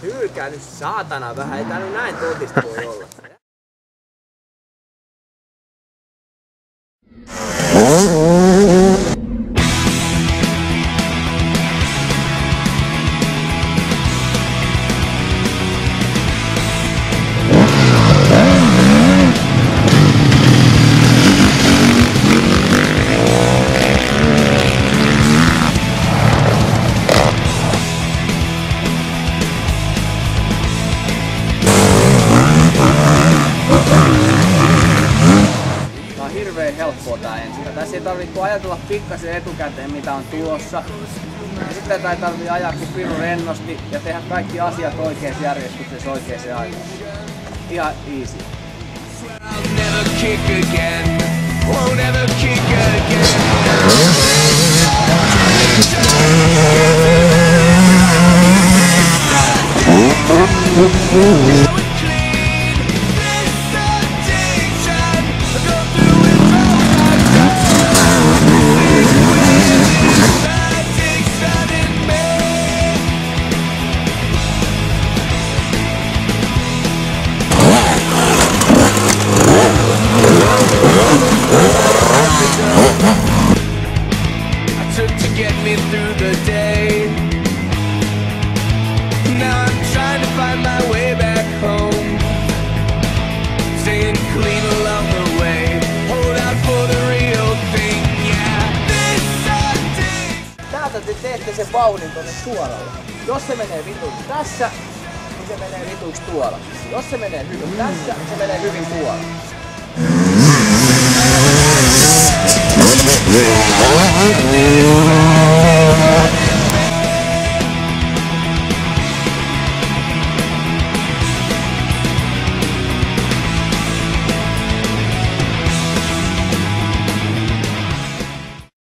Hylkää nyt saatana vähän, ei tää nyt näin totista voi olla. Hirveän helppoa tää ensin. Tässä ei tarvitse ajatella pikkasen etukäteen mitä on tulossa. Ja sitten ei tarvitse ajaa kuin pirun rennosti ja tehdä kaikki asiat oikeassa järjestyksessä oikeaan aikaan. Ihan easy. Through the day. Now I'm trying to find my way back home. Staying clean along the way. Hold out for the real thing, yeah. This Sunday. Täältä te teette sen vauhdin tonne suoralle. Jos se menee vituiksi tässä, niin se menee vituiksi tuolla. Jos se menee hyvin tässä, se menee hyvin tuolla.